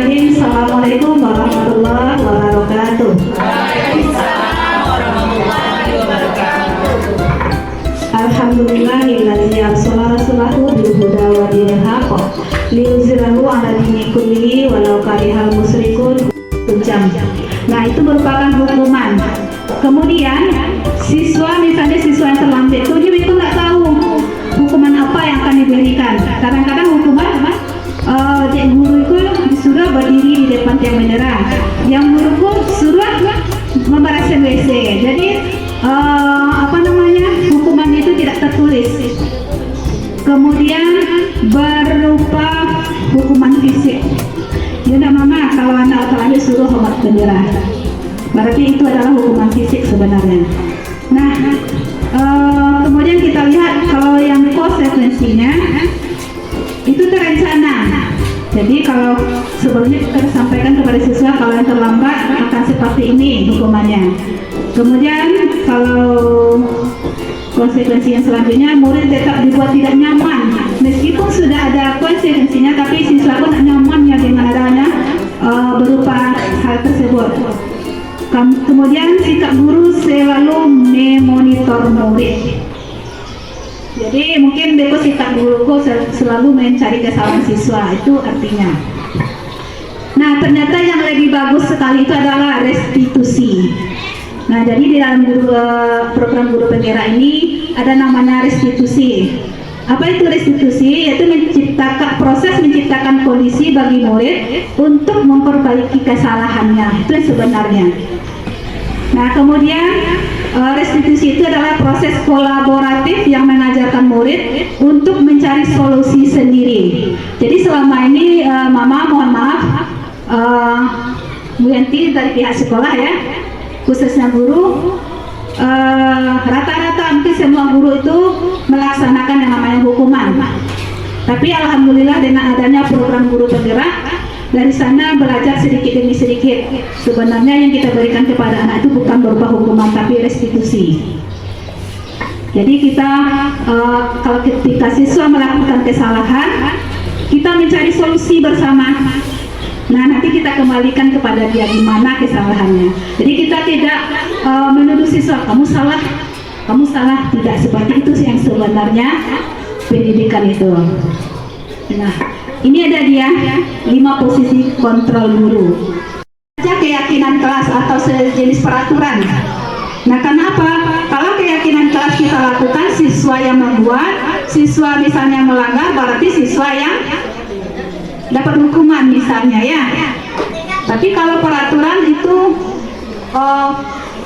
Bismillahirrahmanirrahim. Assalamualaikum warahmatullahi wabarakatuh. Waalaikumsalam warahmatullahi wabarakatuh. Alhamdulillahilladzi arsala rasulahu bil huda wa dinil haqq liyuzhirahu 'ala dini kullihi walau karihal musyrikun. Nah, itu merupakan hukuman. Kemudian misalnya siswa yang terlambat itu nggak tahu hukuman apa yang akan diberikan. Kadang-kadang hukuman guru itu disuruh berdiri di depan tiang bendera, yang guru pun suruh membereskan WC. Jadi hukuman itu tidak tertulis. Kemudian berupa hukuman fisik. Ya mama, kalau anak laki suruh hormat bendera, berarti itu adalah hukuman fisik sebenarnya. Nah, kemudian kita lihat kalau yang konsekuensinya itu terencana. Jadi kalau sebelumnya kita sampaikan kepada siswa kalau yang terlambat akan seperti ini hukumannya. Kemudian kalau konsekuensi yang selanjutnya, murid tetap dibuat tidak nyaman meskipun sudah ada konsekuensinya, tapi siswa pun tidak nyaman ya dengan adanya berupa hal tersebut. Kemudian sikap guru selalu memonitor murid. Jadi mungkin beko sikap guruku selalu mencari kesalahan siswa, itu artinya. Nah, ternyata yang lebih bagus sekali itu adalah restitusi. Nah, jadi di dalam program guru penggerak ini ada namanya restitusi. Apa itu restitusi? Yaitu proses menciptakan kondisi bagi murid untuk memperbaiki kesalahannya. Itu yang sebenarnya. Nah, kemudian restitusi itu adalah proses kolaboratif yang mengajarkan murid untuk mencari solusi sendiri. Jadi selama ini Mama mohon maaf, Bu Yanti dari pihak sekolah ya, khususnya guru, rata-rata mungkin semua guru itu melaksanakan yang namanya hukuman. Tapi alhamdulillah dengan adanya program guru penggerak, dari sana belajar sedikit demi sedikit. Sebenarnya yang kita berikan kepada anak itu bukan berupa hukuman, tapi restitusi. Jadi kita kalau ketika siswa melakukan kesalahan, kita mencari solusi bersama. Nah, nanti kita kembalikan kepada dia di mana kesalahannya. Jadi kita tidak menuduh siswa kamu salah, tidak seperti itu sih yang sebenarnya pendidikan itu. Nah, ini ada dia 5 posisi kontrol guru. Keyakinan kelas atau sejenis peraturan. Nah, kenapa? Kalau keyakinan kelas kita lakukan, siswa yang membuat, siswa misalnya melanggar, berarti siswa yang dapat hukuman misalnya ya. Tapi kalau peraturan itu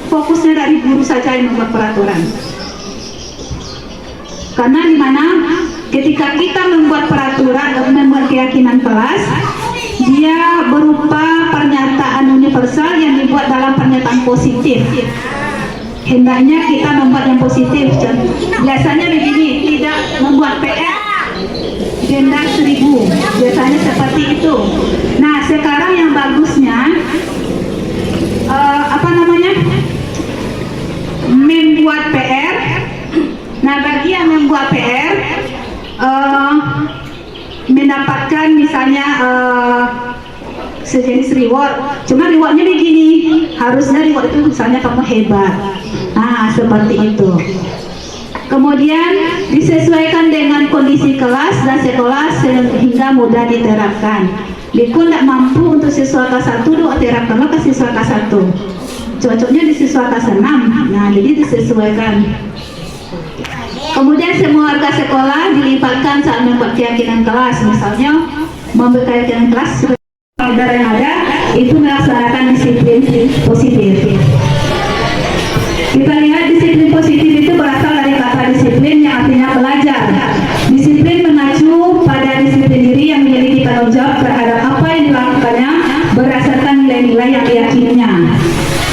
fokusnya dari guru saja yang membuat peraturan. Karena di mana ketika kita membuat peraturan atau membuat keyakinan kelas, dia berupa pernyataan universal yang dibuat dalam pernyataan positif. Hendaknya kita membuat yang positif. Biasanya begini, tidak membuat PR denda 1000, biasanya seperti itu. Nah, sekarang yang bagusnya membuat PR. Nah, bagi yang membuat PR mendapatkan misalnya sejenis reward. Cuma rewardnya begini, harusnya reward itu misalnya kamu hebat. Nah, seperti itu. Kemudian disesuaikan dengan kondisi kelas dan sekolah sehingga mudah diterapkan. Biku tidak mampu untuk siswa kelas 1 terapkan ke siswa kelas 1. Cocoknya di siswa kelas 6. Nah, jadi disesuaikan. Kemudian semua warga sekolah dilibatkan saat membuat keyakinan kelas. Misalnya membuat keyakinan kelas, saudara yang ada itu melaksanakan disiplin positif. Kita lihat disiplin positif itu berasal dari kata disiplin yang artinya belajar. Disiplin mengacu pada disiplin diri yang memiliki tanggung jawab terhadap apa yang dilakukannya berdasarkan nilai-nilai yang diyakininya.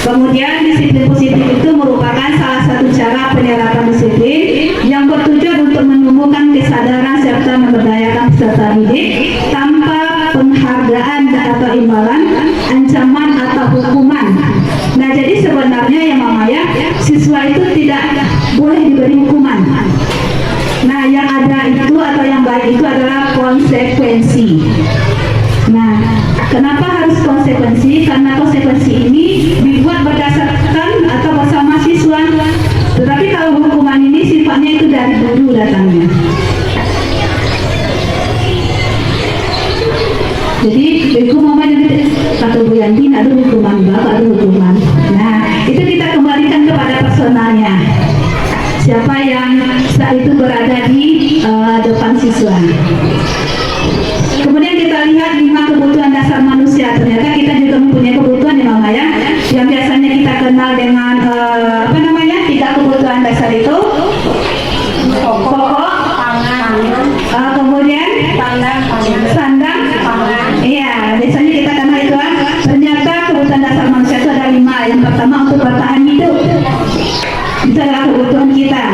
Kemudian disiplin positif itu merupakan salah satu cara penerapan disiplin yang bertujuan untuk menumbuhkan kesadaran serta memberdayakan peserta didik tanpa penghargaan atau imbalan, ancaman atau hukuman. Nah, jadi sebenarnya ya Mama ya, siswa itu tidak boleh diberi hukuman. Nah, yang ada itu atau yang baik itu adalah konsekuensi. Nah, Kenapa harus konsekuensi? Karena konsekuensi ini dibuat berdasarkan atau bersama siswa. Tetapi kalau hukuman ini sifatnya itu dari guru datangnya. Jadi hukuman kata Bu Yanti ada hukuman bapak, ada hukuman. Nah, itu kita kembalikan kepada personalnya. Siapa yang saat itu berada di depan siswa. Kemudian kita lihat 5 kebutuhan dasar manusia. Ternyata kita juga mempunyai kebutuhan ya Mama ya. Yang biasanya kita kenal dengan 3 kebutuhan dasar itu. Pokok, kemudian sandang, iya biasanya kita kenal itu. Ternyata kebutuhan dasar manusia itu ada 5. Yang pertama untuk bertahan hidup. Itu adalah kebutuhan kita.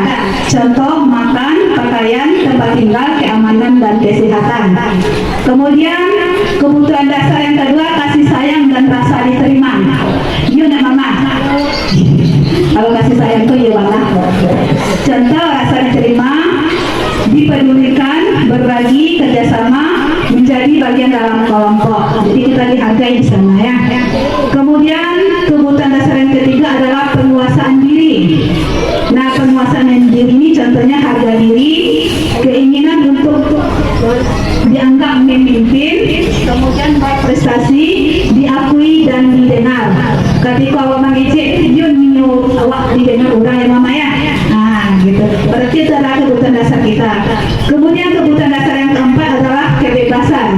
Contoh makan, pakaian, tempat tinggal, keamanan dan kesehatan. Kemudian kebutuhan dasar yang kedua kasih sayang dan rasa diterima. Yuna Mama. Kalau kasih sayang itu ya Mama. Contoh rasa diterima, dipedulikan, berbagi, kerjasama, menjadi bagian dalam kelompok. Jadi kita dihargai di sana ya. Kemudian kebutuhan dasar yang ketiga adalah penguasaan diri. Nah, penguasaan diri ini contohnya harga diri, keinginan untuk dianggap memimpin, kemudian berprestasi, diakui dan didengar. Ketika awak mengejek, dia minum awak didengar orang ya Mama ya. Nah, gitu. Berarti itu adalah kebutuhan dasar kita. Kemudian kebutuhan dasar yang keempat adalah kebebasan.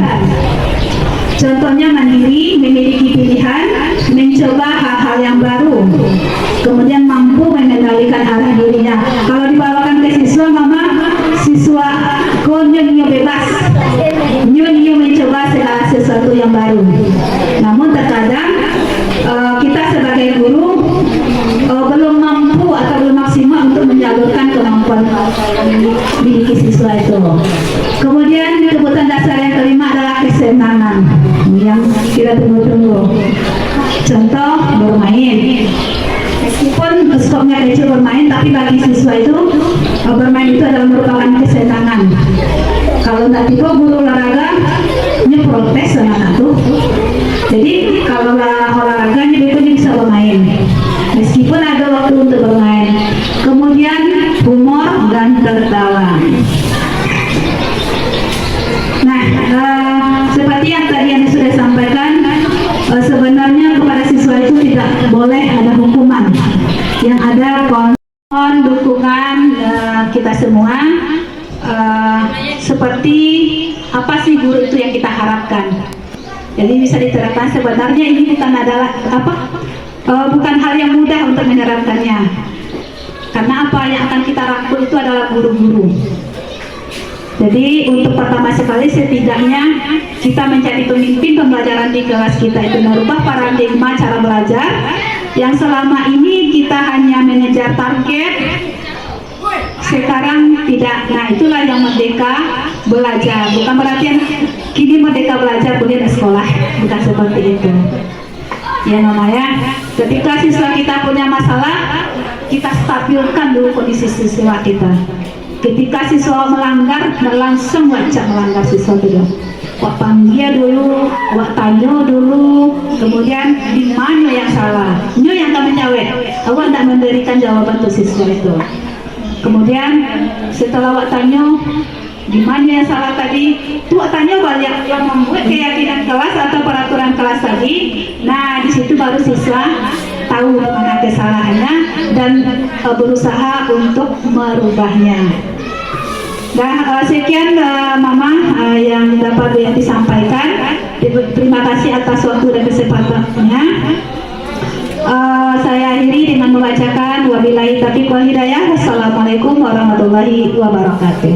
Contohnya mandiri, memiliki pilihan, mencoba hal-hal yang baru, kemudian mampu mengendalikan arah dirinya. Kalau dibawakan ke siswa, Mama, siswa nyo bebas, nyo mencoba segala sesuatu yang baru. Namun terkadang kita sebagai guru belum mampu atau belum maksimal untuk menyalurkan kemampuan dimiliki siswa itu. Kemudian kebutuhan dasar yang kelima adalah kesenangan yang kita tunggu-tunggu. Contoh bermain. Meskipun skopnya kecil bermain, tapi bagi siswa itu bermain itu adalah merupakan kesenangan. Kalau nanti guru olahraga protes sama anak tuh. Jadi kalau olahraganya itu bisa bermain. Meskipun ada waktu untuk bermain. Kemudian humor dan tertawa. Nah, seperti yang tadi yang sudah sampaikan, sebenarnya kepada siswa itu tidak boleh ada hukuman. Yang ada dukungan kita semua. Seperti apa sih guru itu yang kita harapkan? Jadi bisa diterapkan. Sebenarnya ini bukan adalah bukan hal yang mudah untuk menerapkannya. Karena apa yang akan kita rangkul itu adalah guru-guru. Jadi untuk pertama sekali setidaknya kita menjadi pemimpin pembelajaran di kelas kita itu merubah paradigma cara belajar yang selama ini kita hanya mengejar target, sekarang tidak. Nah, itulah yang merdeka belajar. Bukan berarti kini merdeka belajar boleh di sekolah, bukan seperti itu. Ya namanya, ketika siswa kita punya masalah, kita stabilkan dulu kondisi siswa kita. Ketika siswa melanggar, langsung wajib melanggar siswa dulu. Wak panggil dulu, wak tanya dulu, kemudian di mana yang salah. Nyo yang kami jawab, awak tidak memberikan jawaban untuk siswa itu. Kemudian setelah wak tanya, di mana yang salah tadi, tuh wak tanya banyak yang membuat keyakinan kelas atau peraturan kelas tadi. Nah, di situ baru siswa tahu mana kesalahannya dan berusaha untuk merubahnya. Nah, sekian Mama yang dapat disampaikan. Terima kasih atas waktu dan kesempatannya. Saya akhiri dengan membacakan wabillahi taufiq wal hidayah. Wassalamualaikum warahmatullahi wabarakatuh.